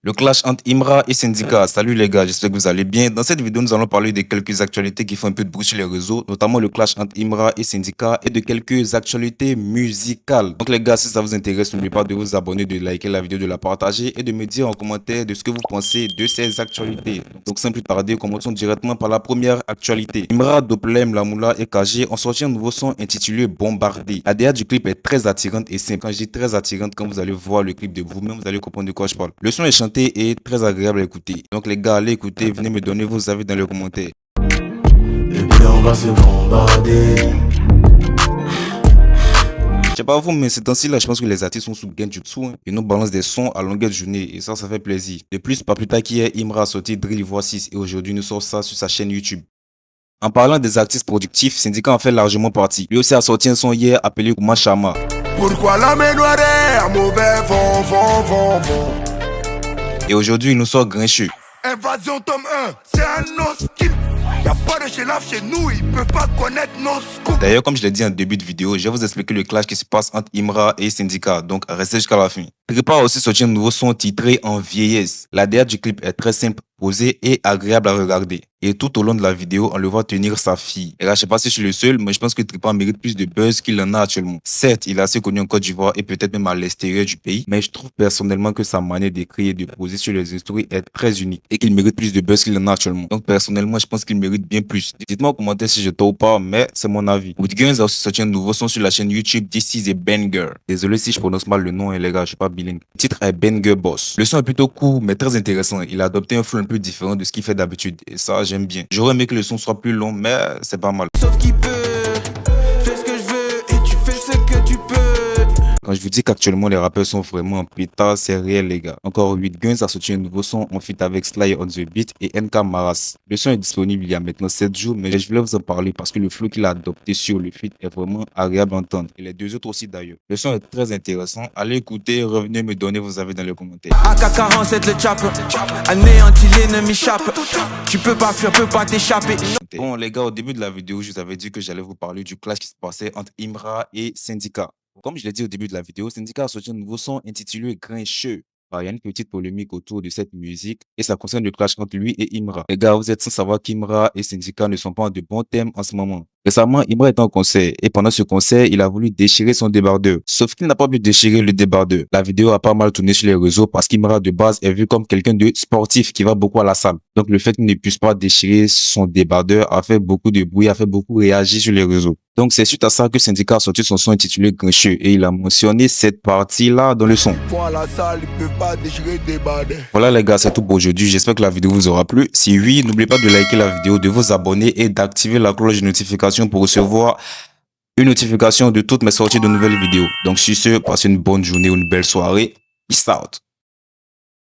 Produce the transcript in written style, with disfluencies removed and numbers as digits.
Le clash entre Imra et Syndicat. Salut les gars, j'espère que vous allez bien. Dans cette vidéo, nous allons parler de quelques actualités qui font un peu de bruit sur les réseaux, notamment le clash entre Imra et Syndicat et de quelques actualités musicales. Donc les gars, si ça vous intéresse, n'oubliez pas de vous abonner, de liker la vidéo, de la partager et de me dire en commentaire de ce que vous pensez de ces actualités. Donc sans plus tarder, commençons directement par la première actualité. Imra, Doplem, Lamoula et KG ont sorti un nouveau son intitulé Bombardé. La DA du clip est très attirante et simple. Quand je dis très attirante, quand vous allez voir le clip de vous-même, vous allez comprendre de quoi je parle. Le son est chanté et très agréable à écouter. Donc les gars, allez écouter, venez me donner vos avis dans les commentaires. Et puis on va se bombarder. Je sais pas vous, mais ces temps-ci là, je pense que les artistes sont sous Genjutsu hein. Ils nous balancent des sons à longueur de journée et ça fait plaisir. De plus, pas plus tard qu'hier, Imra a sorti Drill Voix 6 et aujourd'hui nous sort ça sur sa chaîne YouTube. En parlant des artistes productifs, Syndicat en fait largement partie. Lui aussi a sorti un son hier appelé Kuma Shama. Pourquoi la main noire est mauvais vent. Et aujourd'hui, il nous sort Grincheux. Invasion tome 1, c'est un no-skip. Y'a pas de chez nous, ils peuvent pas connaître nos scoops. D'ailleurs, comme je l'ai dit en début de vidéo, je vais vous expliquer le clash qui se passe entre Imra et Syndicat, donc restez jusqu'à la fin. Tripa a aussi sorti un nouveau son titré En Vieillesse. La DA du clip est très simple, posée et agréable à regarder. Et tout au long de la vidéo, on le voit tenir sa fille. Et là, je sais pas si je suis le seul, mais je pense que Tripa mérite plus de buzz qu'il en a actuellement. Certes, il est assez connu en Côte d'Ivoire et peut-être même à l'extérieur du pays, mais je trouve personnellement que sa manière d'écrire et de poser sur les stories est très unique et qu'il mérite plus de buzz qu'il en a actuellement. Donc personnellement, je pense qu'il mérite bien plus. Dites-moi en commentaire si je tort ou pas, mais c'est mon avis. Woodguns a aussi sorti un nouveau son sur la chaîne YouTube This Is a Banger. Désolé si je prononce mal le nom, les gars, je suis pas bilingue. Le titre est Banger Boss. Le son est plutôt court, mais très intéressant. Il a adopté un flow un peu différent de ce qu'il fait d'habitude et ça, j'aime bien. J'aurais aimé que le son soit plus long, mais c'est pas mal. Sauf qui peut, fais ce que je veux et tu fais ce que tu peux. Quand je vous dis qu'actuellement les rappeurs sont vraiment en pétard, c'est réel les gars. Encore 8 Guns a sorti un nouveau son en feat avec Sly on the Beat et NK Maras. Le son est disponible il y a maintenant 7 jours, mais je voulais vous en parler parce que le flow qu'il a adopté sur le feat est vraiment agréable à entendre. Et les deux autres aussi d'ailleurs. Le son est très intéressant. Allez écouter, revenez me donner vos avis dans les commentaires. AK-47 le chopper, anéanti l'ennemi chape. Tu peux pas fuir, peux pas t'échapper. Bon les gars, au début de la vidéo, je vous avais dit que j'allais vous parler du clash qui se passait entre Imra et Syndicat. Comme je l'ai dit au début de la vidéo, Syndicat a sorti un nouveau son intitulé Grincheux. Il y a une petite polémique autour de cette musique et ça concerne le clash entre lui et Imra. Les gars, vous êtes sans savoir qu'Imra et Syndicat ne sont pas en de bons thèmes en ce moment. Récemment, Imra était en concert et pendant ce concert, il a voulu déchirer son débardeur. Sauf qu'il n'a pas pu déchirer le débardeur. La vidéo a pas mal tourné sur les réseaux parce qu'Imra de base est vu comme quelqu'un de sportif qui va beaucoup à la salle. Donc le fait qu'il ne puisse pas déchirer son débardeur a fait beaucoup de bruit, a fait beaucoup réagir sur les réseaux. Donc c'est suite à ça que Syndicat a sorti son son intitulé Grincheux et il a mentionné cette partie-là dans le son. À la salle, ils peuvent pas déchirer des badins. Voilà les gars, c'est tout pour aujourd'hui. J'espère que la vidéo vous aura plu. Si oui, n'oubliez pas de liker la vidéo, de vous abonner et d'activer la cloche de notification pour recevoir une notification de toutes mes sorties de nouvelles vidéos. Donc sur ce, passez une bonne journée ou une belle soirée. Peace out.